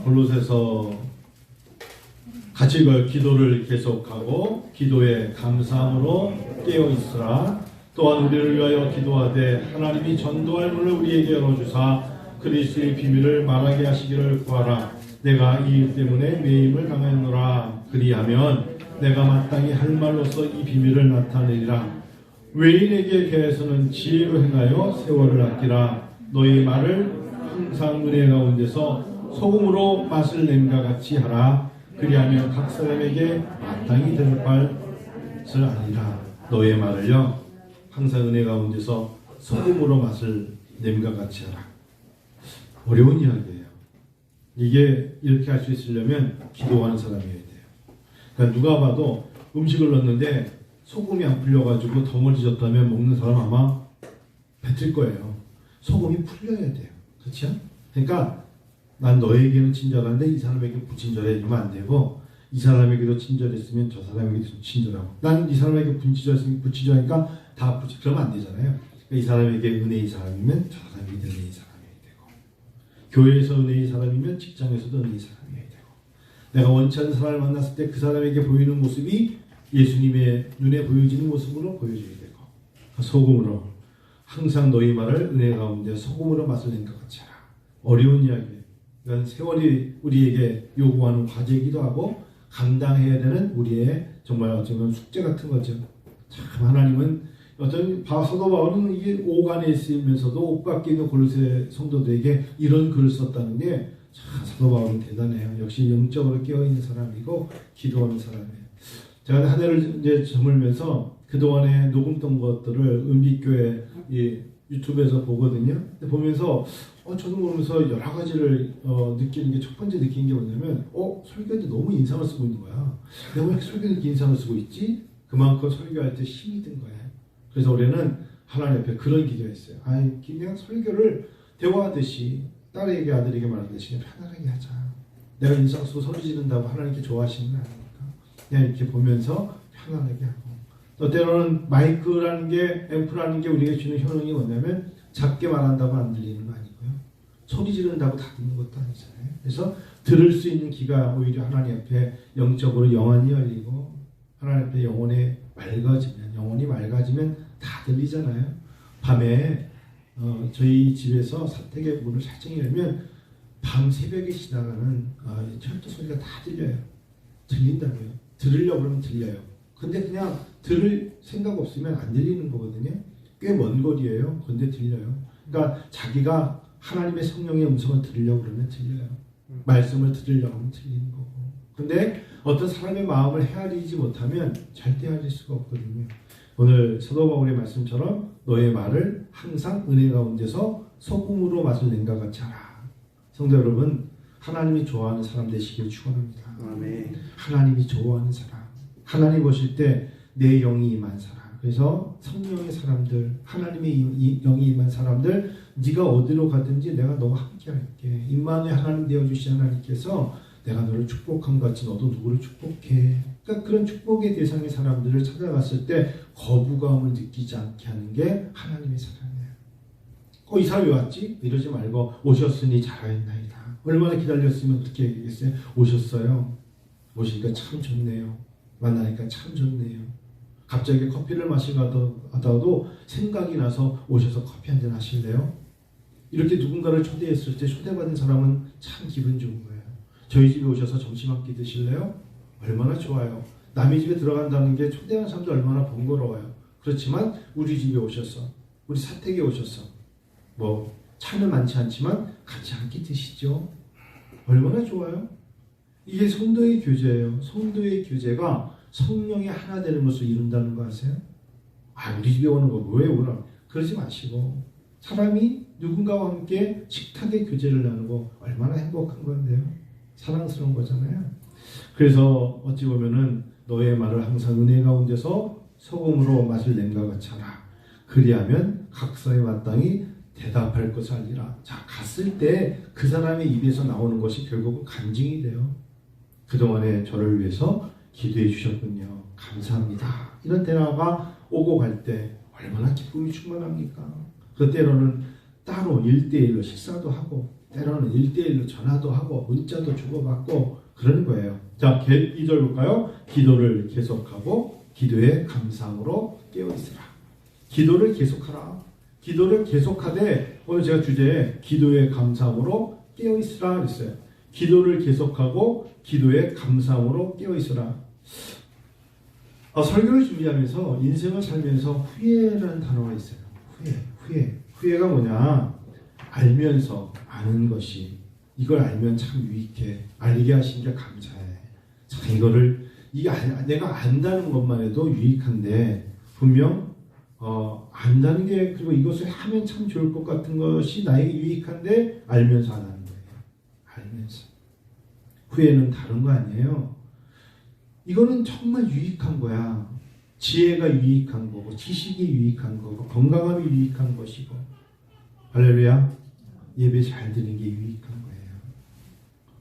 골로새서 같이 기도를 계속하고 기도에 감사함으로 깨어있으라. 또한 우리를 위하여 기도하되 하나님이 전도할 문을 우리에게 열어주사 그리스도의 비밀을 말하게 하시기를 구하라. 내가 이 일 때문에 매임을 당하노라. 그리하면 내가 마땅히 할 말로서 이 비밀을 나타내리라. 외인에게 대해서는 지혜로 행하여 세월을 아끼라. 너희 말을 항상 은혜 가운데서 소금으로 맛을 낸과 같이 하라. 그리하면 각 사람에게 마땅히 대접할 것을 아니라. 너의 말을요 항상 은혜 가운데서 소금으로 맛을 냄과 같이 하라. 어려운 이야기예요. 이게 이렇게 할 수 있으려면 기도하는 사람이어야 돼요. 그러니까 누가 봐도 음식을 넣었는데 소금이 안 풀려가지고 덩어리졌다면 먹는 사람 아마 뱉을 거예요. 소금이 풀려야 돼요. 그렇죠? 그러니까 난 너에게는 친절한데 이 사람에게 불친절해 이러면 안 되고, 이 사람에게도 친절했으면 저 사람에게도 친절하고, 난 이 사람에게 불친절하니까 다 그러면 안 되잖아요. 그러니까 이 사람에게 은혜의 사람이면 저 사람에게 은혜의 사람이어야 되고, 교회에서 은혜의 사람이면 직장에서도 은혜의 사람이어야 되고, 내가 원치 않는 사람을 만났을 때 그 사람에게 보이는 모습이 예수님의 눈에 보여지는 모습으로 보여줘야 되고, 소금으로 항상 너희 말을 은혜 가운데 소금으로 맛을 낸 것 같이 하라. 어려운 이야기예요. 이건 세월이 우리에게 요구하는 과제이기도 하고 감당해야 되는 우리의 정말 어쩌면 숙제 같은 거죠. 참 하나님은 어떤 사도 바울은 이게 오간에 있으면서도 옷 밖에 있는 골로새 성도들에게 이런 글을 썼다는 게 참 사도 바울은 대단해요. 역시 영적으로 깨어있는 사람이고 기도하는 사람이에요. 제가 한 해를 이제 저물면서 그동안에 녹음했던 것들을 은빛교회 유튜브에서 보거든요. 근데 보면서 저도 모르면서 여러 가지를 느끼는 게, 첫 번째 느낀 게 뭐냐면 설교한테 너무 인상을 쓰고 있는 거야. 내가 왜 설교한테 이렇게 인상을 쓰고 있지? 그만큼 설교할 때 힘이 든 거야. 그래서 올해는 하나님 앞에 그런 기도했어요. 그냥 설교를 대화하듯이 딸에게 아들에게 말하듯이 편안하게 하자. 내가 인상 쓰고 소리 지른다고 하나님께 좋아하시는 거 아니니까 그냥 이렇게 보면서 편안하게 하고, 또 때로는 마이크라는 게, 앰프라는 게 우리가 주는 효능이 뭐냐면 작게 말한다고 안 들리는 거 아니고요, 소리 지른다고 다 듣는 것도 아니잖아요. 그래서 들을 수 있는 귀가 오히려 하나님 앞에 영적으로 영안이 열리고, 하나님 앞에 영혼이 맑아지면 다 들리잖아요. 밤에 저희 집에서 사택의 문을 살짝 열면 밤 새벽에 지나가는 철도 소리가 다 들려요. 들린다고요. 들으려고 그러면 들려요. 근데 그냥 들을 생각 없으면 안 들리는 거거든요. 꽤 먼 거리예요. 근데 들려요. 그러니까 자기가 하나님의 성령의 음성을 들으려고 그러면 들려요. 말씀을 들으려고 하면 들리는 거고. 근데 어떤 사람의 마음을 헤아리지 못하면 절대 헤아릴 수가 없거든요. 오늘 사도 바울의 말씀처럼 너의 말을 항상 은혜 가운데서 소금으로 맛을 낸과 같이 하라. 성도 여러분, 하나님이 좋아하는 사람 되시길 축원합니다. 아멘. 하나님이 좋아하는 사람, 하나님 보실 때 내 영이 임한 사람, 그래서 성령의 사람들, 하나님의 영이 임한 사람들, 네가 어디로 가든지 내가 너와 함께 할게. 임마누엘 하나님 되어주신 하나님께서 내가 너를 축복한 것 같이 너도 누구를 축복해. 그러니까 그런 축복의 대상의 사람들을 찾아갔을 때 거부감을 느끼지 않게 하는 게 하나님의 사랑이에요. 이 사람이 왜 왔지? 이러지 말고 오셨으니 잘하였나이다. 얼마나 기다렸으면 그렇게 얘기했어요. 오셨어요. 오시니까 참 좋네요. 만나니까 참 좋네요. 갑자기 커피를 마시다가도 생각이 나서 오셔서 커피 한잔 하실래요? 이렇게 누군가를 초대했을 때 초대받은 사람은 참 기분 좋은 거예요. 저희 집에 오셔서 점심 한 끼 드실래요? 얼마나 좋아요. 남의 집에 들어간다는 게 초대한 사람도 얼마나 번거로워요. 그렇지만 우리 집에 오셔서, 우리 사택에 오셔서 차는 많지 않지만 같이 한 끼 드시죠. 얼마나 좋아요. 이게 성도의 교제예요. 성도의 교제가 성령이 하나 되는 것을 이룬다는 거 아세요? 우리 집에 오는 거 왜 오라? 그러지 마시고, 사람이 누군가와 함께 식탁의 교제를 나누고 얼마나 행복한 건데요. 사랑스러운 거잖아요. 그래서 어찌 보면은 너의 말을 항상 은혜 가운데서 소금으로 맛을 낸과 같이 하라. 그리하면 각사에 마땅히 대답할 것을 알리라. 자, 갔을 때 그 사람의 입에서 나오는 것이 결국은 간증이 돼요. 그동안에 저를 위해서 기도해 주셨군요. 감사합니다. 이런 대화가 오고 갈 때 얼마나 기쁨이 충만합니까? 그 때로는 따로 1대1로 식사도 하고 때로는 1대1로 전화도 하고 문자도 주고받고 그러는 거예요. 자, 2절 볼까요? 기도를 계속하고 기도에 감사함으로 깨어있으라. 기도를 계속하라. 기도를 계속하되 오늘 제가 주제에 기도에 감사함으로 깨어있으라 그랬어요. 기도를 계속하고 기도에 감사함으로 깨어있으라. 설교를 준비하면서 인생을 살면서 후회라는 단어가 있어요. 후회가 뭐냐? 알면서 아는 것이 이걸 알면 참 유익해. 알게 하신 게 감사해. 자, 내가 안다는 것만 해도 유익한데 분명 안다는 게 그리고 이것을 하면 참 좋을 것 같은 것이 나에게 유익한데 알면서 안 하는 거예요. 알면서. 후회는 다른 거 아니에요. 이거는 정말 유익한 거야. 지혜가 유익한 거고 지식이 유익한 거고 건강함이 유익한 것이고 할렐루야. 예배 잘 드리는 게 유익한 거예요.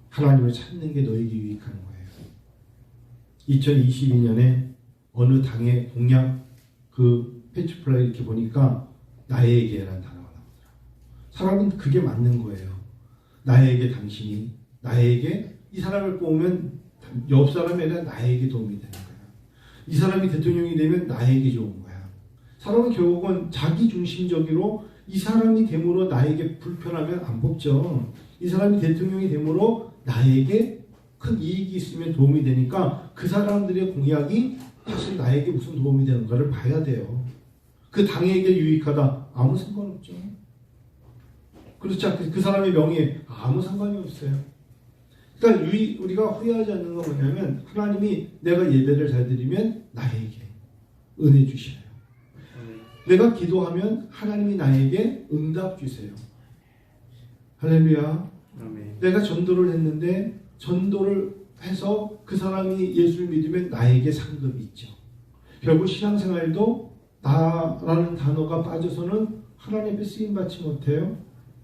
하나님을 찾는 게 너에게 유익한 거예요. 2022년에 어느 당의 공약 그 패치플라이 이렇게 보니까 나에게라는 단어가 나오더라고요. 사람은 그게 맞는 거예요. 나에게 당신이 나에게 이 사람을 뽑으면 옆 사람이 아니라 나에게 도움이 되는 거야. 이 사람이 대통령이 되면 나에게 좋은 거야. 사람은 결국은 자기 중심적으로 이 사람이 됨으로 나에게 불편하면 안 뽑죠. 이 사람이 대통령이 됨으로 나에게 큰 이익이 있으면 도움이 되니까 그 사람들의 공약이 사실 나에게 무슨 도움이 되는가를 봐야 돼요. 그 당에게 유익하다 아무 상관없죠. 그렇지 않게 그 사람의 명예에 아무 상관이 없어요. 그러니까 우리가 후회하지 않는 건 뭐냐면 하나님이 내가 예배를 잘 드리면 나에게 은혜 주셔요. 내가 기도하면 하나님이 나에게 응답 주세요. 할렐루야. 아멘. 내가 전도를 했는데 전도를 해서 그 사람이 예수를 믿으면 나에게 상급이 있죠. 결국 신앙생활도 나라는 단어가 빠져서는 하나님 앞에 쓰임받지 못해요.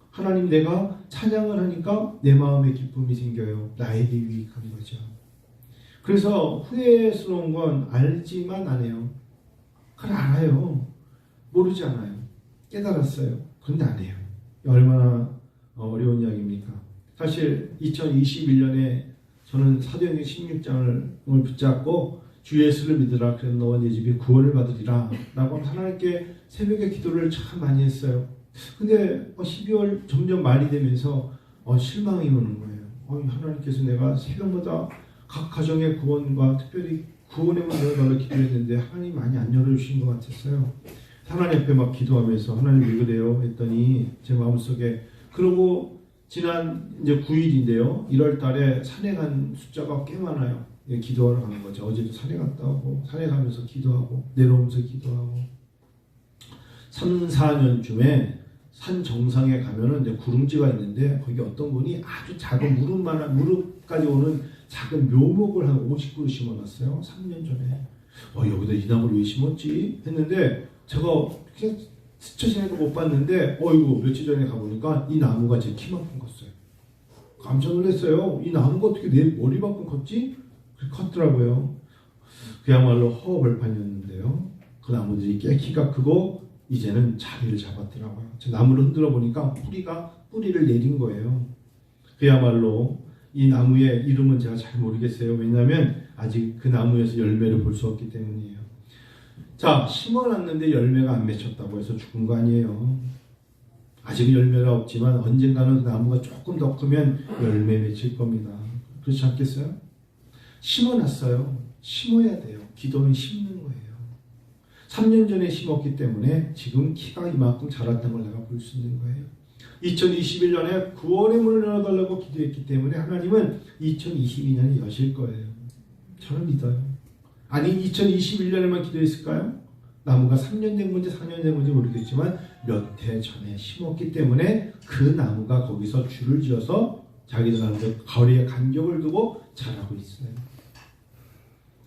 하나님 내가 찬양을 하니까 내 마음에 기쁨이 생겨요. 나에게 유익한 거죠. 그래서 후회스러운 건 알지만 안 해요. 그걸 알아요. 모르지 않아요. 깨달았어요. 그런데 안 해요. 얼마나 어려운 이야기입니까? 사실 2021년에 저는 사도행전 16장을 붙잡고 주 예수를 믿으라. 그래서 너와 네 집이 구원을 받으리라. 라고 하나님께 새벽에 기도를 참 많이 했어요. 근데 12월 점점 말이 되면서 실망이 오는 거예요. 하나님께서 내가 새벽마다 각 가정의 구원과 특별히 구원의 문을 달라 기도했는데 하나님 많이 안 열어주신 것 같았어요. 하나님 앞에 막 기도하면서 하나님 왜 그래요? 했더니 제 마음속에 그러고 지난 이제 9일인데요. 1월 달에 산에 간 숫자가 꽤 많아요. 기도하러 가는 거죠. 어제도 산에 갔다 오고 산에 가면서 기도하고 내려오면서 기도하고 3, 4년쯤에 산 정상에 가면은 이제 구름지가 있는데 거기 어떤 분이 아주 작은 무릎까지 오는 작은 묘목을 한 50그루 심어놨어요. 3년 전에. 여기다 이 나무를 왜 심었지? 했는데 제가 그냥 스쳐 지나도 못 봤는데 이거 며칠 전에 가보니까 이 나무가 제 키만큼 컸어요. 깜짝 놀랐어요. 이 나무가 어떻게 내 머리만큼 컸지? 그렇게 컸더라고요. 그야말로 허허벌판이었는데요. 그 나무들이 꽤 키가 크고 이제는 자리를 잡았더라고요. 저 나무를 흔들어 보니까 뿌리를 내린 거예요. 그야말로 이 나무의 이름은 제가 잘 모르겠어요. 왜냐하면 아직 그 나무에서 열매를 볼 수 없기 때문이에요. 자, 심어놨는데 열매가 안 맺혔다고 해서 죽은 거 아니에요. 아직은 열매가 없지만 언젠가는 그 나무가 조금 더 크면 열매 맺힐 겁니다. 그렇지 않겠어요? 심어놨어요. 심어야 돼요. 기도는 심는 거예요. 3년 전에 심었기 때문에 지금 키가 이만큼 자랐다는 걸 내가 볼 수 있는 거예요. 2021년에 구원의 문을 열어달라고 기도했기 때문에 하나님은 2022년에 여실 거예요. 저는 믿어요. 아니 2021년에만 기도했을까요? 나무가 3년 된 건지 4년 된 건지 모르겠지만 몇 해 전에 심었기 때문에 그 나무가 거기서 줄을 지어서 자기들한테 거리에 간격을 두고 자라고 있어요.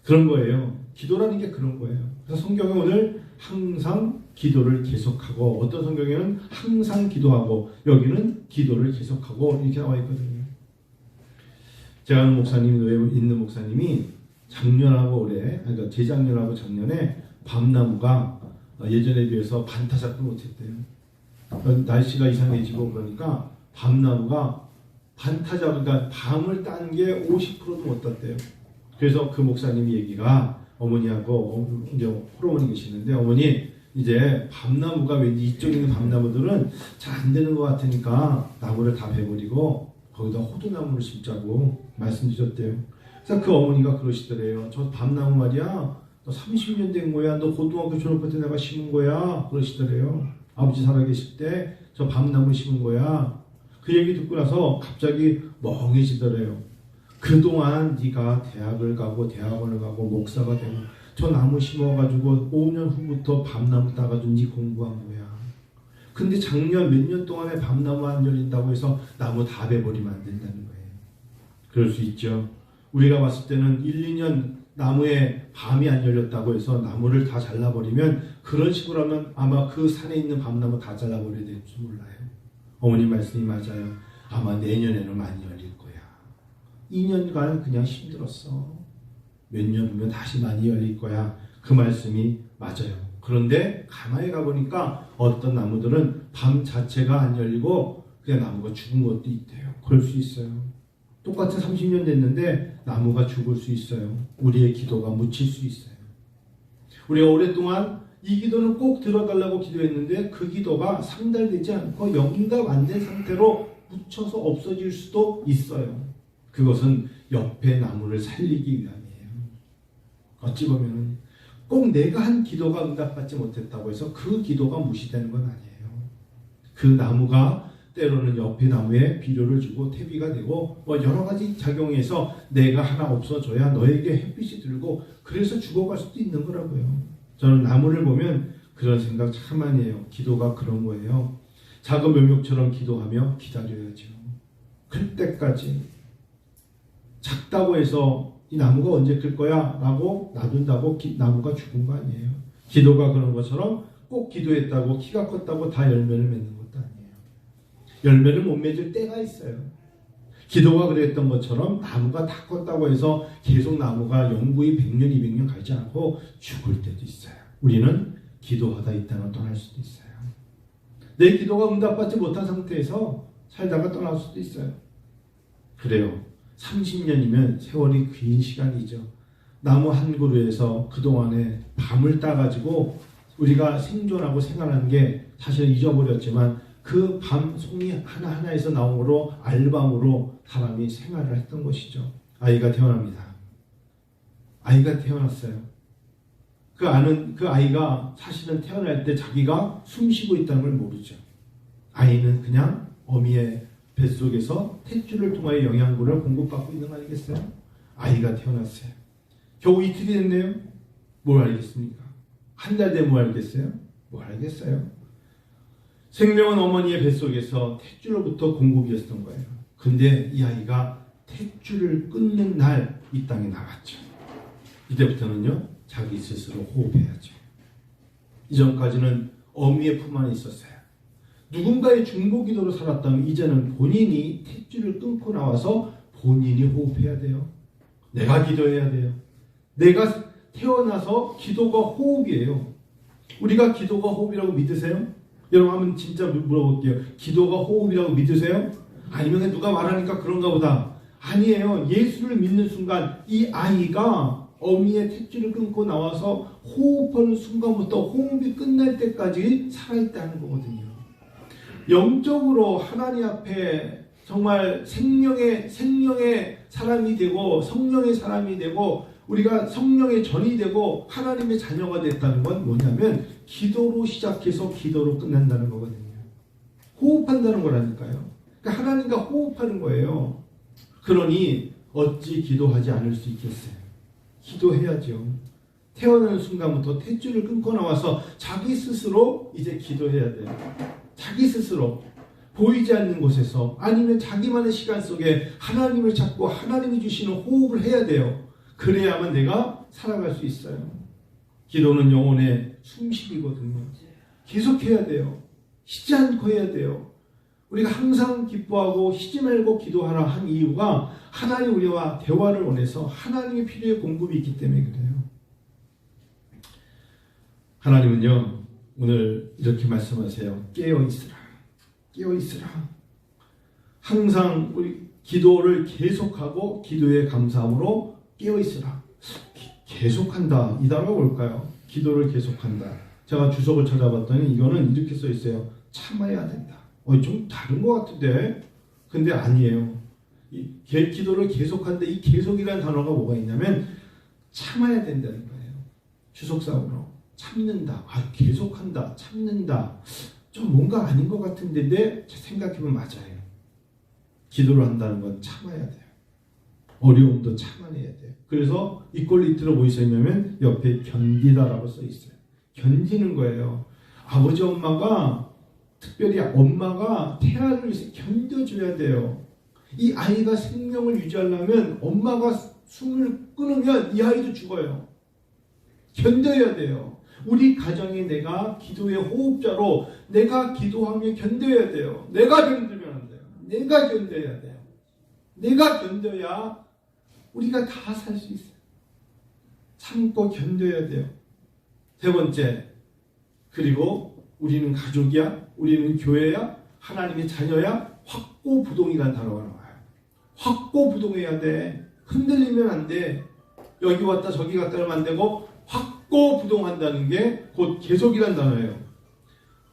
그런 거예요. 기도라는 게 그런 거예요. 그래서 성경에 오늘 항상 기도를 계속하고 어떤 성경에는 항상 기도하고 여기는 기도를 계속하고 이렇게 나와 있거든요. 제가 아는 목사님, 있는 목사님이 작년하고 올해, 그러니까 재작년하고 작년에 밤나무가 예전에 비해서 반타작도 못했대요. 날씨가 이상해지고 그러니까 밤나무가 반타작, 그러니까 밤을 딴 게 50%도 못 땄대요. 그래서 그 목사님 얘기가 어머니하고 이제 호르몬이 계시는데, 어머니 이제 밤나무가 왠지 이쪽에 있는 밤나무들은 잘 안 되는 것 같으니까 나무를 다 베버리고 거기다 호두나무를 심자고 말씀드렸대요. 그래서 그 어머니가 그러시더래요. 저 밤나무 말이야, 너 30년 된 거야. 너 고등학교 졸업할 때 내가 심은 거야. 그러시더래요. 아버지 살아계실 때 저 밤나무 심은 거야. 그 얘기 듣고 나서 갑자기 멍해지더래요. 그동안 네가 대학을 가고 대학원을 가고 목사가 되고 저 나무 심어가지고 5년 후부터 밤나무 따가지고 네 공부한 거야. 근데 작년 몇 년 동안에 밤나무 안 열린다고 해서 나무 다 베버리면 안 된다는 거예요. 그럴 수 있죠. 우리가 봤을 때는 1, 2년 나무에 밤이 안 열렸다고 해서 나무를 다 잘라버리면, 그런 식으로 하면 아마 그 산에 있는 밤나무 다 잘라버려야 될지 몰라요. 어머님 말씀이 맞아요. 아마 내년에는 많이 열릴 거야. 2년간 그냥 힘들었어. 몇 년 후면 다시 많이 열릴 거야. 그 말씀이 맞아요. 그런데 가만히 가보니까 어떤 나무들은 밤 자체가 안 열리고 그냥 나무가 죽은 것도 있대요. 그럴 수 있어요. 똑같은 30년 됐는데 나무가 죽을 수 있어요. 우리의 기도가 묻힐 수 있어요. 우리가 오랫동안 이 기도는 꼭 들어달라고 기도했는데 그 기도가 상달되지 않고 영인가 안 된 상태로 묻혀서 없어질 수도 있어요. 그것은 옆에 나무를 살리기 위함이에요. 어찌 보면 꼭 내가 한 기도가 응답받지 못했다고 해서 그 기도가 무시되는 건 아니에요. 그 나무가 때로는 옆에 나무에 비료를 주고 퇴비가 되고 여러 가지 작용해서 내가 하나 없어져야 너에게 햇빛이 들고 그래서 죽어갈 수도 있는 거라고요. 저는 나무를 보면 그런 생각 참 많이 해요. 기도가 그런 거예요. 작은 묘목처럼 기도하며 기다려야죠. 그때까지. 작다고 해서 이 나무가 언제 클 거야? 라고 놔둔다고 나무가 죽은 거 아니에요. 기도가 그런 것처럼 꼭 기도했다고 키가 컸다고 다 열매를 맺는 것도 아니에요. 열매를 못 맺을 때가 있어요. 기도가 그랬던 것처럼 나무가 다 컸다고 해서 계속 나무가 영구히 100년, 200년 가지 않고 죽을 때도 있어요. 우리는 기도하다 있다가 떠날 수도 있어요. 내 기도가 응답받지 못한 상태에서 살다가 떠날 수도 있어요. 그래요. 30년이면 세월이 긴 시간이죠. 나무 한 그루에서 그동안에 밤을 따가지고 우리가 생존하고 생활한 게 사실 잊어버렸지만 그 밤 송이 하나하나에서 나온 거로 알밤으로 사람이 생활을 했던 것이죠. 아이가 태어납니다. 아이가 태어났어요. 그 아이가 사실은 태어날 때 자기가 숨 쉬고 있다는 걸 모르죠. 아이는 그냥 어미의 뱃속에서 탯줄을 통하여 영양분을 공급받고 있는 거 아니겠어요? 아이가 태어났어요. 겨우 이틀이 됐네요. 뭘 알겠습니까? 한 달 되면 뭐 알겠어요? 뭘 알겠어요? 생명은 어머니의 뱃속에서 탯줄로부터 공급이었던 거예요. 근데 이 아이가 탯줄을 끊는 날 이 땅에 나왔죠. 이때부터는요, 자기 스스로 호흡해야죠. 이전까지는 어미의 품 안에 있었어요. 누군가의 중보기도로 살았다면 이제는 본인이 탯줄을 끊고 나와서 본인이 호흡해야 돼요. 내가 기도해야 돼요. 내가 태어나서 기도가 호흡이에요. 우리가 기도가 호흡이라고 믿으세요? 여러분 한번 진짜 물어볼게요. 기도가 호흡이라고 믿으세요? 아니면 누가 말하니까 그런가 보다. 아니에요. 예수를 믿는 순간 이 아이가 어미의 탯줄을 끊고 나와서 호흡하는 순간부터 호흡이 끝날 때까지 살아있다는 거거든요. 영적으로 하나님 앞에 정말 생명의 사람이 되고 성령의 사람이 되고 우리가 성령의 전이 되고 하나님의 자녀가 됐다는 건 뭐냐면 기도로 시작해서 기도로 끝난다는 거거든요. 호흡한다는 거라니까요. 그러니까 하나님과 호흡하는 거예요. 그러니 어찌 기도하지 않을 수 있겠어요? 기도해야죠. 태어나는 순간부터 탯줄을 끊고 나와서 자기 스스로 이제 기도해야 돼요. 자기 스스로 보이지 않는 곳에서 아니면 자기만의 시간 속에 하나님을 찾고 하나님이 주시는 호흡을 해야 돼요. 그래야만 내가 살아갈 수 있어요. 기도는 영혼의 숨쉬기거든요. 계속해야 돼요. 쉬지 않고 해야 돼요. 우리가 항상 기뻐하고 쉬지 말고 기도하라 한 이유가 하나님 우리와 대화를 원해서 하나님의 필요의 공급이 있기 때문에 그래요. 하나님은요 오늘 이렇게 말씀하세요. 깨어있으라. 깨어있으라. 항상 우리 기도를 계속하고 기도에 감사함으로 깨어있으라. 계속한다. 이 단어가 뭘까요? 기도를 계속한다. 제가 주석을 찾아봤더니 이거는 이렇게 써 있어요. 참아야 된다. 좀 다른 것 같은데? 근데 아니에요. 이 기도를 계속한다. 이 계속이라는 단어가 뭐가 있냐면 참아야 된다는 거예요. 주석사으로 참는다. 계속한다. 참는다. 좀 뭔가 아닌 것 같은데 생각해보면 맞아요. 기도를 한다는 건 참아야 돼요. 어려움도 참아내야 돼요. 그래서 이퀄리티로 뭐 있었냐면 옆에 견디다라고 써 있어요. 견디는 거예요. 아버지 엄마가 특별히 엄마가 태아를 위해서 견뎌줘야 돼요. 이 아이가 생명을 유지하려면 엄마가 숨을 끊으면 이 아이도 죽어요. 견뎌야 돼요. 우리 가정에 내가 기도의 호흡자로 내가 기도하며 견뎌야 돼요. 내가 견디면 안 돼요. 내가 견뎌야 돼요. 내가 견뎌야 우리가 다 살 수 있어요. 참고 견뎌야 돼요. 세 번째, 그리고 우리는 가족이야, 우리는 교회야, 하나님의 자녀야, 확고부동이라는 단어가 나와요. 확고부동해야 돼. 흔들리면 안 돼. 여기 왔다 저기 갔다 하면 안 되고 확고부동한다는 게 곧 계속이라는 단어예요.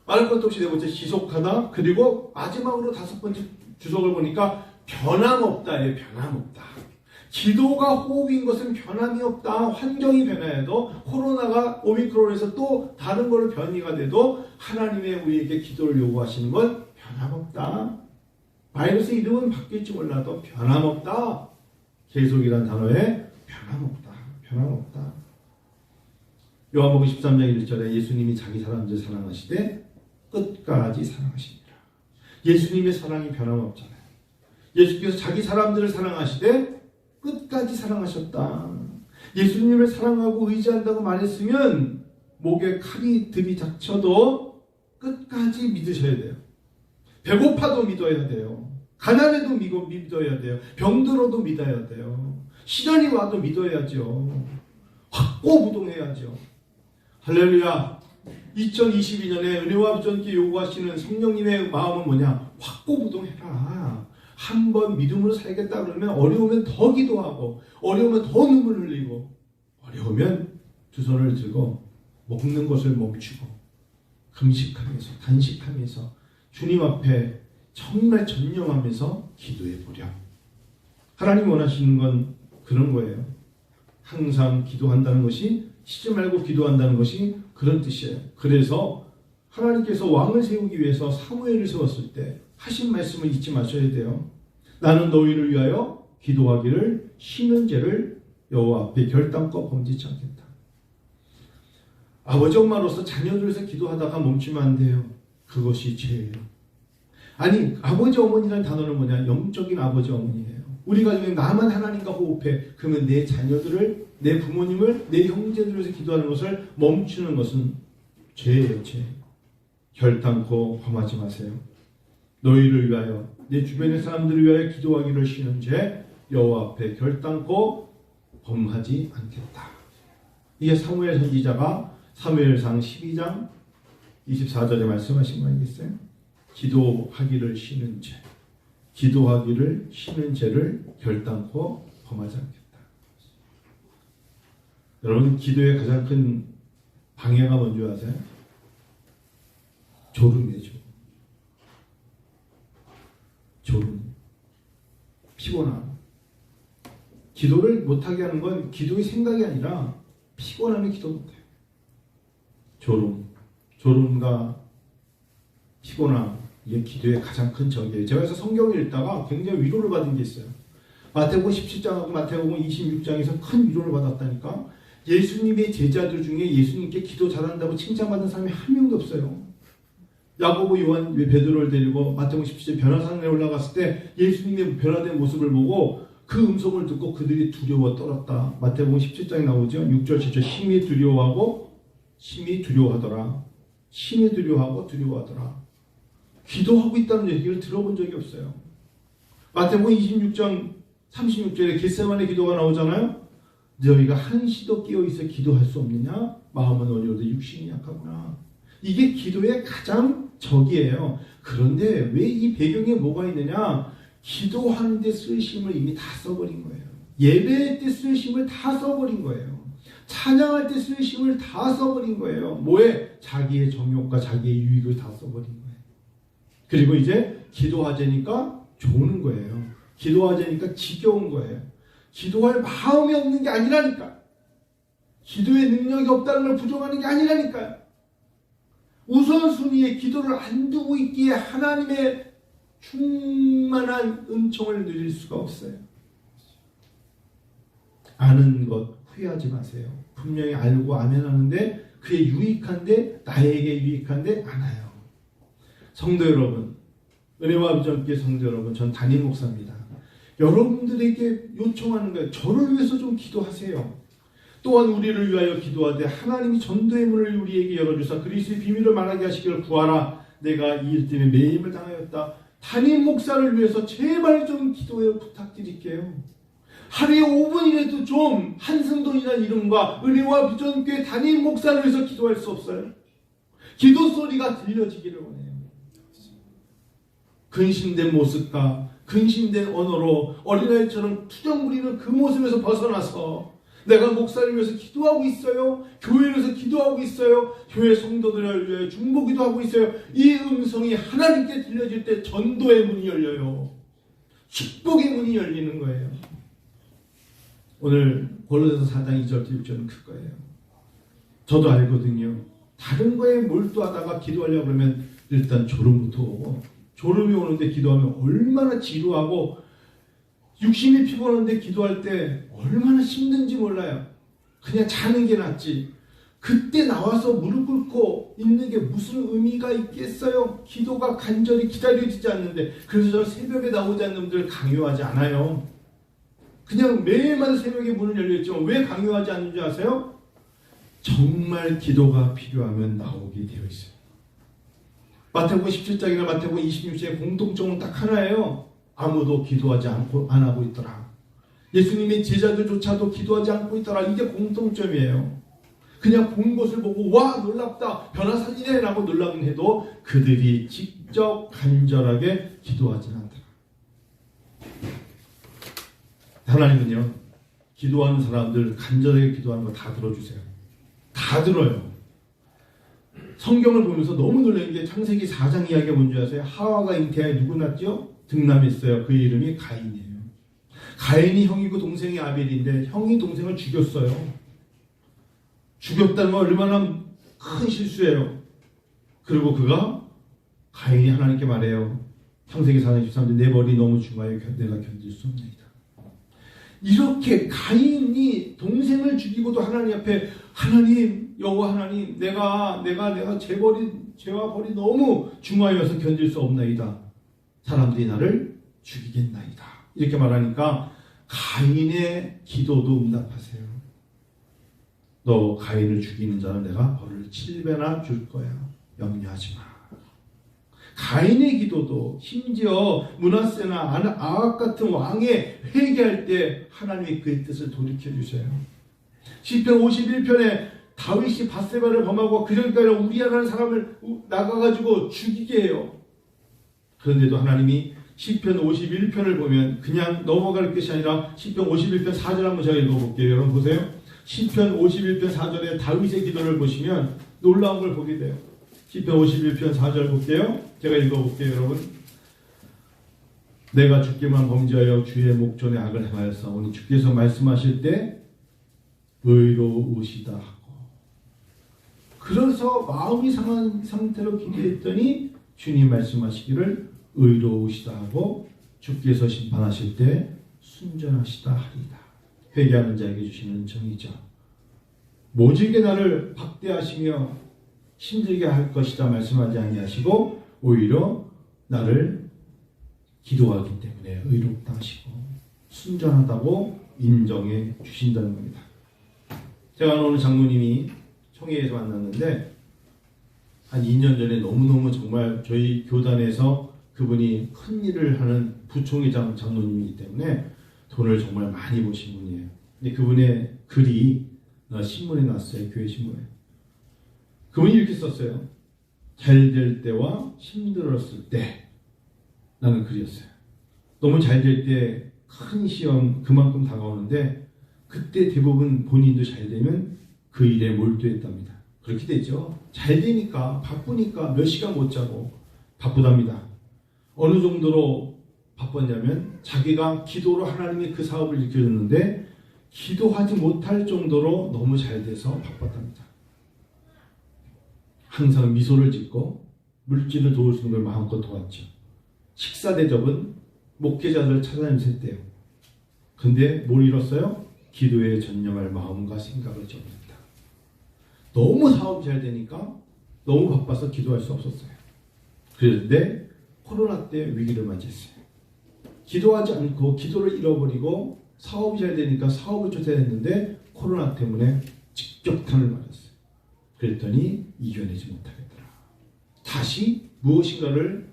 말할 것도 없이 네 번째 지속하다. 그리고 마지막으로 다섯 번째 주석을 보니까 변함없다예요. 변함없다. 기도가 호흡인 것은 변함이 없다. 환경이 변화해도 코로나가 오미크론에서 또 다른 걸로 변이가 돼도 하나님의 우리에게 기도를 요구하시는 건 변함없다. 바이러스 이름은 바뀔지 몰라도 변함없다. 계속이란 단어에 변함없다. 변함없다. 요한복음 13장 1절에 예수님이 자기 사람들 사랑하시되 끝까지 사랑하십니다. 예수님의 사랑이 변함없잖아요. 예수께서 자기 사람들을 사랑하시되 끝까지 사랑하셨다. 예수님을 사랑하고 의지한다고 말했으면 목에 칼이 들이닥쳐도 끝까지 믿으셔야 돼요. 배고파도 믿어야 돼요. 가난해도 믿어야 돼요. 병들어도 믿어야 돼요. 시련이 와도 믿어야죠. 확고부동해야죠. 할렐루야. 2022년에 은혜와 부전께 요구하시는 성령님의 마음은 뭐냐? 확고부동해라. 한번 믿음으로 살겠다 그러면 어려우면 더 기도하고 어려우면 더 눈물 흘리고 어려우면 두 손을 들고 먹는 것을 멈추고 금식하면서 단식하면서 주님 앞에 정말 전념하면서 기도해 보렴. 하나님 원하시는 건 그런 거예요. 항상 기도한다는 것이 쉬지 말고 기도한다는 것이 그런 뜻이에요. 그래서 하나님께서 왕을 세우기 위해서 사무엘을 세웠을 때 하신 말씀을 잊지 마셔야 돼요. 나는 너희를 위하여 기도하기를 쉬는 죄를 여호와 앞에 결단코 범죄치 않겠다. 아버지 엄마로서 자녀들 위해서 기도하다가 멈추면 안 돼요. 그것이 죄예요. 아니 아버지 어머니라는 단어는 뭐냐? 영적인 아버지 어머니예요. 우리가 지금 나만 하나님과 호흡해. 그러면 내 자녀들을, 내 부모님을, 내 형제들을 위해서 기도하는 것을 멈추는 것은 죄예요. 죄. 결단코 범하지 마세요. 너희를 위하여, 내 주변의 사람들을 위하여 기도하기를 쉬는 죄 여호와 앞에 결단코 범하지 않겠다. 이게 사무엘 선지자가 사무엘상 12장 24절에 말씀하신 거 아니겠어요? 기도하기를 쉬는 죄, 기도하기를 쉬는 죄를 결단코 범하지 않겠다. 여러분, 기도의 가장 큰 방해가 뭔지 아세요? 졸음이죠. 졸음, 피곤함. 기도를 못하게 하는 건 기도의 생각이 아니라 피곤함에 기도 못해요. 졸음과 피곤함, 이게 기도의 가장 큰 적이에요. 제가 그래서 성경을 읽다가 굉장히 위로를 받은 게 있어요. 마태복음 17장하고 마태복음 26장에서 큰 위로를 받았다니까. 예수님의 제자들 중에 예수님께 기도 잘한다고 칭찬받은 사람이 한 명도 없어요. 야고보, 요한, 베드로를 데리고 마태복음 17장 변화산에 올라갔을 때 예수님의 변화된 모습을 보고 그 음성을 듣고 그들이 두려워 떨었다. 마태복음 17장에 나오죠. 6절 7절 심히 두려워하고 심히 두려워하더라. 심히 두려워하고 두려워하더라. 기도하고 있다는 얘기를 들어본 적이 없어요. 마태복음 26장 36절에 겟세마네 기도가 나오잖아요. 너희가 한시도 깨어있어 기도할 수 없느냐? 마음은 어려워도 육신이 약하구나. 이게 기도의 가장 적이에요. 그런데 왜 이 배경에 뭐가 있느냐? 기도하는 데 쓸 힘을 이미 다 써버린 거예요. 예배할 때 쓸 힘을 다 써버린 거예요. 찬양할 때 쓸 힘을 다 써버린 거예요. 뭐에? 자기의 정욕과 자기의 유익을 다 써버린 거예요. 그리고 이제 기도하자니까 조는 거예요. 기도하자니까 지겨운 거예요. 기도할 마음이 없는 게 아니라니까. 기도의 능력이 없다는 걸 부정하는 게 아니라니까요. 우선순위에 기도를 안 두고 있기에 하나님의 충만한 은총을 누릴 수가 없어요. 아는 것 후회하지 마세요. 분명히 알고 아멘하는데 그게 유익한데 나에게 유익한데 않아요. 성도 여러분, 은혜와 비전교회 성도 여러분, 전 담임 목사입니다. 여러분들에게 요청하는 거예요. 저를 위해서 좀 기도하세요. 또한 우리를 위하여 기도하되 하나님이 전도의 문을 우리에게 열어주사 그리스도의 비밀을 말하게 하시기를 구하라. 내가 이 일 때문에 매임을 당하였다. 담임 목사를 위해서 제발 좀 기도해 부탁드릴게요. 하루에 5분이라도 좀 한승돈이라는 이름과 은혜와 비전교회 담임 목사를 위해서 기도할 수 없어요? 기도 소리가 들려지기를 원해요. 근심된 모습과 근심된 언어로 어린아이처럼 투정 부리는 그 모습에서 벗어나서 내가 목사를 위해서 기도하고 있어요. 교회를 위해서 기도하고 있어요. 교회 성도들을 위해 중보기도 하고 있어요. 이 음성이 하나님께 들려질 때 전도의 문이 열려요. 축복의 문이 열리는 거예요. 오늘 골로새서 4장 2절 6절은 그거예요. 저도 알거든요. 다른 거에 몰두하다가 기도하려고 그러면 일단 졸음부터 오고, 졸음이 오는데 기도하면 얼마나 지루하고 육신이 피곤한데 기도할 때 얼마나 힘든지 몰라요. 그냥 자는 게 낫지. 그때 나와서 무릎 꿇고 있는 게 무슨 의미가 있겠어요? 기도가 간절히 기다려지지 않는데. 그래서 저는 새벽에 나오지 않는 분들 강요하지 않아요. 그냥 매일마다 새벽에 문을 열려있지만 왜 강요하지 않는 줄 아세요? 정말 기도가 필요하면 나오게 되어 있어요. 마태복음 17장이나 마태복음 26장의 공통점은 딱 하나예요. 아무도 기도하지 않고 안 하고 있더라. 예수님의 제자들조차도 기도하지 않고 있더라. 이게 공통점이에요. 그냥 본 것을 보고 와 놀랍다 변화산이네 라고 놀라긴 해도 그들이 직접 간절하게 기도하지 않더라. 하나님은요, 기도하는 사람들 간절하게 기도하는 거 다 들어주세요. 다 들어요. 성경을 보면서 너무 놀란 게 창세기 4장 이야기가 뭔지 아세요? 하와가 잉태하여 누구 낳았죠? 등남했어요. 그 이름이 가인이에요. 가인이 형이고 동생이 아벨인데 형이 동생을 죽였어요. 죽였다는 건 얼마나 큰 실수예요. 그리고 그가 가인이 하나님께 말해요. 창세기 4장 13절 내 머리 너무 중하여 내가 견딜 수 없나이다. 이렇게 가인이 동생을 죽이고도 하나님 앞에 하나님 여호와 하나님 내가 죄와 벌이 너무 중하여서 견딜 수 없나이다. 사람들이 나를 죽이겠나이다. 이렇게 말하니까 가인의 기도도 응답하세요. 너 가인을 죽이는 자는 내가 벌을 7배나 줄 거야. 염려하지 마. 가인의 기도도 심지어 므낫세나 아합 같은 왕의 회개할 때 하나님이 그의 뜻을 돌이켜 주세요. 시편 51편에 다윗이 밧세바를 범하고 그 전까지 우리아라는 사람을 나가가지고 죽이게 해요. 그런데도 하나님이 시편 51편을 보면 그냥 넘어갈 것이 아니라 시편 51편 4절 한번 제가 읽어볼게요. 여러분 보세요. 시편 51편 4절에 다윗의 기도를 보시면 놀라운 걸 보게 돼요. 시편 51편 4절 볼게요. 제가 읽어볼게요. 여러분. 내가 주께만 범죄하여 주의 목전에 악을 행하였사오니 주께서 말씀하실 때 의로우시다 하고, 그래서 마음이 상한 상태로 기도했더니 주님 말씀하시기를 의로우시다 하고 주께서 심판하실 때 순전하시다 하리이다. 회개하는 자에게 주시는 정의죠. 모질게 나를 박대하시며 힘들게 할 것이다 말씀하지 아니하시고 오히려 나를 기도하기 때문에 의롭다 하시고 순전하다고 인정해 주신다는 겁니다. 제가 오늘 장로님이 청해에서 만났는데 한 2년 전에 너무너무 정말 저희 교단에서 그분이 큰 일을 하는 부총회장 장로님이기 때문에 돈을 정말 많이 버신 분이에요. 근데 그분의 글이 신문에 났어요. 교회 신문에. 그분이 이렇게 썼어요. 잘 될 때와 힘들었을 때 라는 글이었어요. 너무 잘 될 때 큰 시험 그만큼 다가오는데 그때 대부분 본인도 잘 되면 그 일에 몰두했답니다. 그렇게 되죠. 잘 되니까 바쁘니까 몇 시간 못 자고 바쁘답니다. 어느 정도로 바빴냐면 자기가 기도로 하나님이 그 사업을 일으켜줬는데 기도하지 못할 정도로 너무 잘 돼서 바빴답니다. 항상 미소를 짓고 물질을 도와주는 걸 마음껏 도왔죠. 식사 대접은 목회자들 찾아다니면서 했대요. 근데 뭘 잃었어요? 기도에 전념할 마음과 생각을 접었다. 너무 사업이 잘 되니까 너무 바빠서 기도할 수 없었어요. 그런데 코로나 때 위기를 맞이했어요. 기도하지 않고 기도를 잃어버리고 사업이 잘 되니까 사업을 쫓아냈는데 코로나 때문에 직격탄을 맞았어요. 그랬더니 이겨내지 못하겠더라. 다시 무엇인가를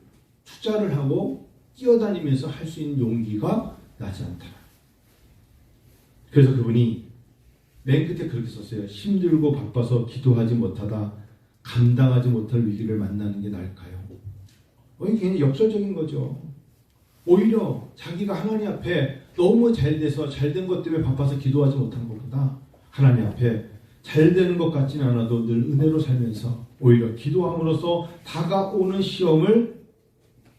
투자를 하고 뛰어다니면서 할 수 있는 용기가 나지 않더라. 그래서 그분이 맨 끝에 그렇게 썼어요. 힘들고 바빠서 기도하지 못하다 감당하지 못할 위기를 만나는 게 나을까요? 이게 굉장히 역설적인 거죠. 오히려 자기가 하나님 앞에 너무 잘 돼서 잘된 것 때문에 바빠서 기도하지 못한 것보다 하나님 앞에 잘 되는 것 같지는 않아도 늘 은혜로 살면서 오히려 기도함으로써 다가오는 시험을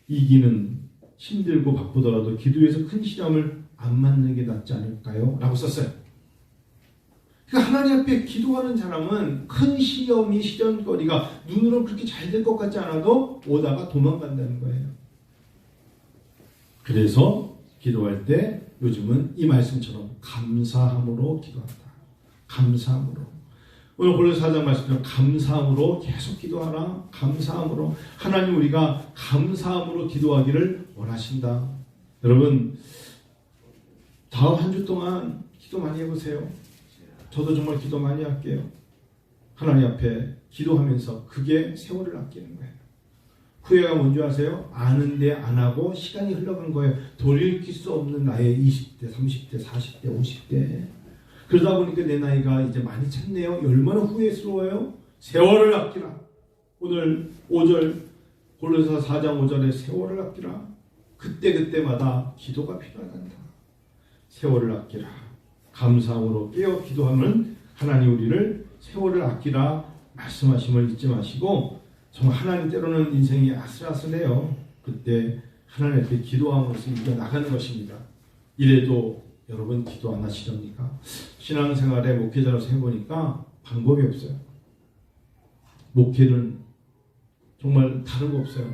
이기는, 힘들고 바쁘더라도 기도에서 큰 시험을 안 맞는 게 낫지 않을까요? 라고 썼어요. 그러니까 하나님 앞에 기도하는 사람은 큰 시험이 시련거리가 눈으로는 그렇게 잘 될 것 같지 않아도 오다가 도망간다는 거예요. 그래서 기도할 때 요즘은 이 말씀처럼 감사함으로 기도한다. 감사함으로. 오늘 골로새 4장 말씀처럼 감사함으로 계속 기도하라. 감사함으로. 하나님 우리가 감사함으로 기도하기를 원하신다. 여러분 다음 한 주 동안 기도 많이 해보세요. 저도 정말 기도 많이 할게요. 하나님 앞에 기도하면서 그게 세월을 아끼는 거예요. 후회가 뭔지 아세요? 아는데 안 하고 시간이 흘러간 거예요. 돌이킬 수 없는 나의 20대, 30대, 40대, 50대. 그러다 보니까 내 나이가 이제 많이 찼네요. 얼마나 후회스러워요? 세월을 아끼라. 오늘 5절 골로새 4장 5절에 세월을 아끼라. 그때그때마다 기도가 필요하단다. 세월을 아끼라. 감사함으로 깨어 기도하면 하나님 우리를 세월을 아끼라 말씀하심을 잊지 마시고 정말 하나님 때로는 인생이 아슬아슬해요. 그때 하나님 앞에 기도함으로써 이겨나가는 것입니다. 이래도 여러분 기도 안 하시렵니까? 신앙생활에 목회자로서 해보니까 방법이 없어요. 목회는 정말 다른 거 없어요.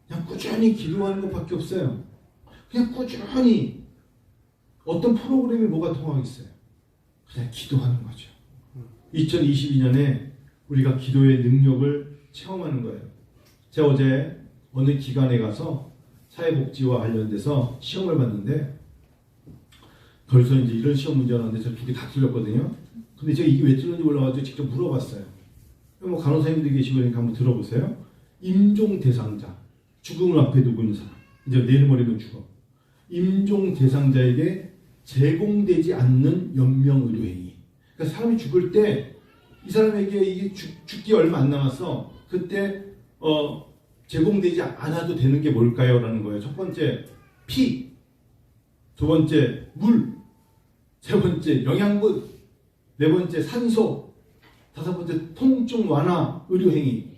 그냥 꾸준히 기도하는 것밖에 없어요. 그냥 꾸준히 어떤 프로그램이 뭐가 통하겠어요? 그냥 기도하는 거죠. 2022년에 우리가 기도의 능력을 체험하는 거예요. 제가 어제 어느 기관에 가서 사회복지와 관련돼서 시험을 봤는데 벌써 이제 이런 시험 문제가 나왔는데 저 2개 다 틀렸거든요. 근데 제가 이게 왜 틀렸는지 몰라가지고 직접 물어봤어요. 뭐 간호사님들이 계시고 그러니까 한번 들어보세요. 임종 대상자, 죽음을 앞에 두고 있는 사람. 이제 내일 모레면 죽어. 임종 대상자에게 제공되지 않는 연명 의료행위. 그러니까 사람이 죽을 때 이 사람에게 이게 죽기 얼마 안 남았어. 그때 제공되지 않아도 되는 게 뭘까요? 라는 거예요. 첫 번째 피, 두 번째 물, 세 번째 영양분, 네 번째 산소, 다섯 번째 통증 완화 의료행위.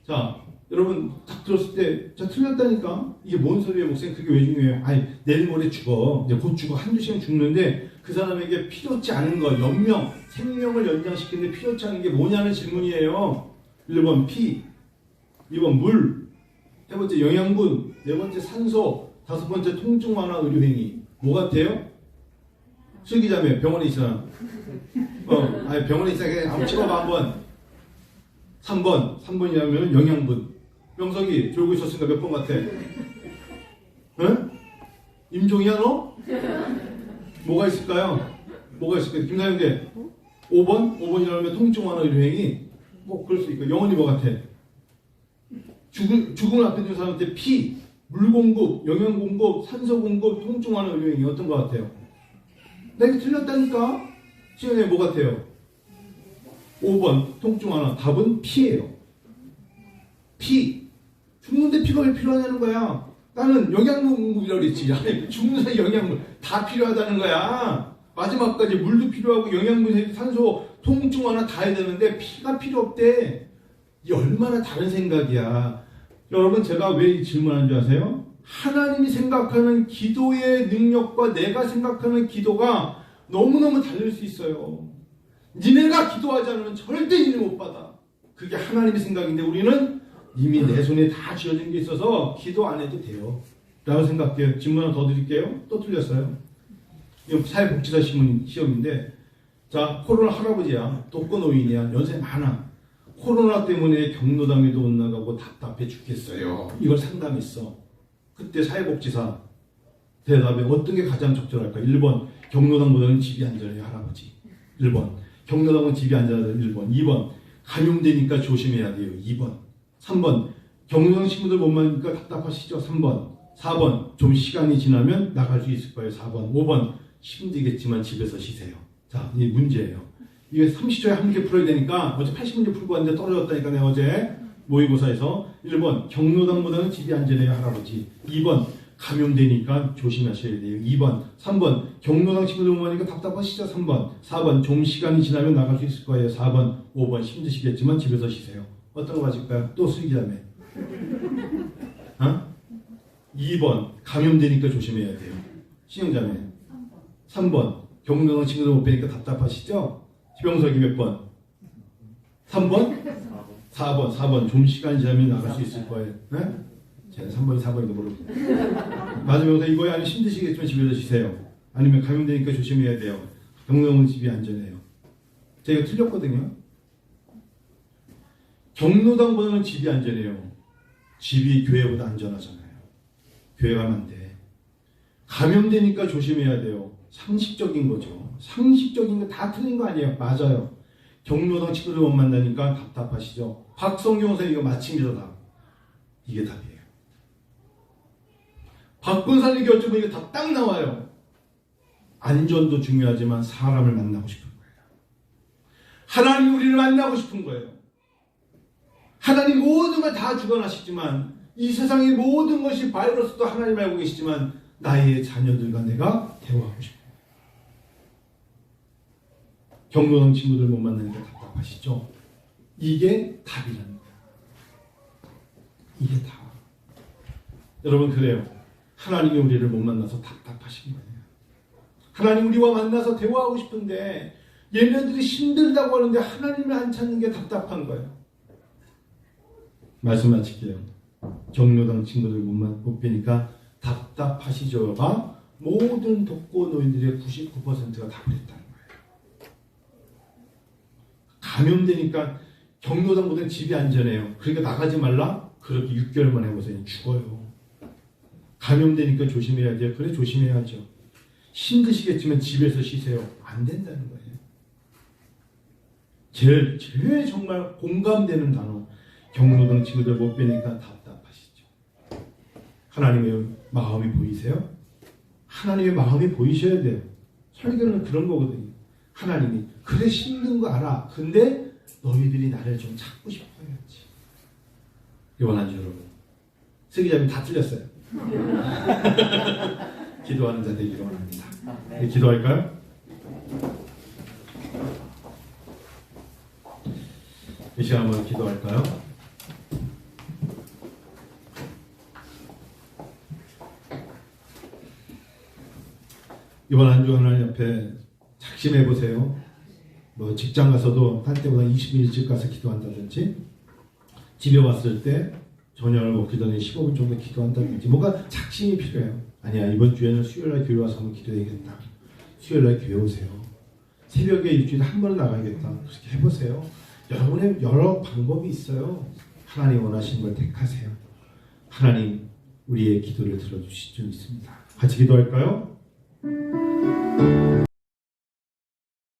자, 여러분 딱 들었을 때 저 틀렸다니까? 이게 뭔 소리예요? 목사님 그게 왜 중요해요? 아니 내일 모레 죽어. 이제 곧 죽어. 한두 시간 죽는데 그 사람에게 필요치 않은 거, 연명, 생명을 연장시키는데 필요치 않은 게 뭐냐는 질문이에요. 1번 피, 2번 물, 세 번째 영양분, 네 번째 산소, 다섯 번째 통증 완화 의료행위. 뭐 같아요? 슬기자매 병원에 있잖아. 아니 병원에 있어. 한번 찍어봐 한번. 3번이라면 영양분. 명석이 졸고 있었으니까 몇 번 같아? 응? 임종이야 너? 뭐가 있을까요? 뭐가 있을까요? 김사영대 5번이라면 통증 완화 의료행위. 뭐 그럴 수 있고. 영원히 뭐 같아? 죽음을 앞에 둔 사람한테 피, 물 공급, 영양 공급, 산소 공급, 통증 완화 의료행위 어떤 거 같아요? 나 이거 틀렸다니까? 시간에 뭐 같아요? 5번 통증 완화. 답은 피예요. 피. 죽는데 피가 왜 필요하냐는 거야. 나는 영양분이라고 그랬지. 아니, 죽는 사람 영양분 다 필요하다는 거야. 마지막까지 물도 필요하고 영양분, 산소, 통증 하나 다 해야 되는데 피가 필요 없대. 이 얼마나 다른 생각이야. 여러분, 제가 왜 이 질문한 줄 아세요? 하나님이 생각하는 기도의 능력과 내가 생각하는 기도가 너무너무 다를 수 있어요. 니네가 기도하지 않으면 절대 일 못 받아. 그게 하나님의 생각인데 우리는 이미 내 손에 다 쥐어진 게 있어서 기도 안 해도 돼요 라고 생각해요. 질문 하나 더 드릴게요. 또 틀렸어요. 이거 사회복지사 시험인데, 자, 코로나 할아버지야, 독거노인이야, 연세 많아. 코로나 때문에 경로당에도 못 나가고 답답해 죽겠어요. 이걸 상담했어. 그때 사회복지사 대답에 어떤 게 가장 적절할까? 1번, 경로당보다는 집이 안전해요, 할아버지. 1번, 경로당은 집이 안전하다. 1번. 2번, 감염되니까 조심해야 돼요. 2번. 3번, 경로당 친구들 못 만나니까 답답하시죠? 3번. 4번, 좀 시간이 지나면 나갈 수 있을 거예요. 4번. 5번, 힘들겠지만 집에서 쉬세요. 자, 이 문제예요. 이게 30초에 한 개 풀어야 되니까 어제 80문제 풀고 왔는데 떨어졌다니까 내가 어제 모의고사에서. 1번, 경로당보다는 집이 안전해요, 할아버지. 2번, 감염되니까 조심하셔야 돼요. 2번, 3번, 경로당 친구들 못 만나니까 답답하시죠? 3번. 4번, 좀 시간이 지나면 나갈 수 있을 거예요. 4번. 5번, 힘드시겠지만 집에서 쉬세요. 어떤 거 맞을까요? 또 슬기자매. 어? 2번, 감염되니까 조심해야 돼요. 신영자매. 3번, 경로당 친구들 못 뵈니까 답답하시죠? 지병석이 몇 번? 3번? 4번. 좀 시간이 지나면 나갈 수 있을 거예요. 네? 제가 3번이 4번이도 모르고. 맞으면서 이거에 아니 힘드시겠지만 집에서 쉬세요. 아니면 감염되니까 조심해야 돼요. 경로당은 집이 안전해요. 제가 틀렸거든요. 경로당보다는 집이 안전해요. 집이 교회보다 안전하잖아요. 교회 가면 안 돼. 감염되니까 조심해야 돼요. 상식적인 거죠. 상식적인 거 다 틀린 거 아니에요. 맞아요. 경로당 친구들 못 만나니까 답답하시죠. 박성경 선생님 이거 마침이다 답. 이게 답이에요. 박근살리기 어쩌면 이게 다 딱 나와요. 안전도 중요하지만 사람을 만나고 싶은 거예요. 하나님이 우리를 만나고 싶은 거예요. 하나님 모든 걸 다 주관하시지만 이 세상의 모든 것이 바이러스도 하나님 알고 계시지만 나의 자녀들과 내가 대화하고 싶어요. 경로당 친구들 못 만나니까 답답하시죠? 이게 답이라는 거예요. 이게 답. 여러분, 그래요. 하나님이 우리를 못 만나서 답답하신 거예요. 하나님 우리와 만나서 대화하고 싶은데 얘네들이 힘들다고 하는데 하나님을 안 찾는 게 답답한 거예요. 말씀 마칠게요. 경로당 친구들 못 뵈니까 답답하시죠가 모든 독거노인들의 99%가 다 그랬다는 거예요. 감염되니까 경로당보다는 집이 안전해요. 그러니까 나가지 말라? 그렇게 6개월만 해보세요. 죽어요. 감염되니까 조심해야 돼요. 그래, 조심해야죠. 힘드시겠지만 집에서 쉬세요. 안 된다는 거예요. 제일 정말 공감되는 단어. 경로당 친구들 못 뵈니까 답답하시죠. 하나님의 마음이 보이세요? 하나님의 마음이 보이셔야 돼요. 설교는 그런 거거든요. 하나님이 그래 힘든 거 알아. 근데 너희들이 나를 좀 찾고 싶어 해야지. 이번 한 주 여러분, 슬기자님 다 틀렸어요. 기도하는 자 되기를 원합니다. 네, 기도할까요? 이 시간 한번 기도할까요? 이번 한 주 하나님 앞에 작심해 보세요. 뭐 직장 가서도 할 때보다 20분 일찍 가서 기도한다든지, 집에 왔을 때 저녁을 먹기 전에 15분 정도 기도한다든지, 뭔가 작심이 필요해요. 아니야, 이번 주에는 수요일날 교회 와서 한번 기도해야겠다. 수요일날 교회 오세요. 새벽에 일주일에 한 번 나가야겠다. 그렇게 해보세요. 여러분의 여러 방법이 있어요. 하나님 원하시는 걸 택하세요. 하나님 우리의 기도를 들어주실 줄 믿습니다. 같이 기도할까요?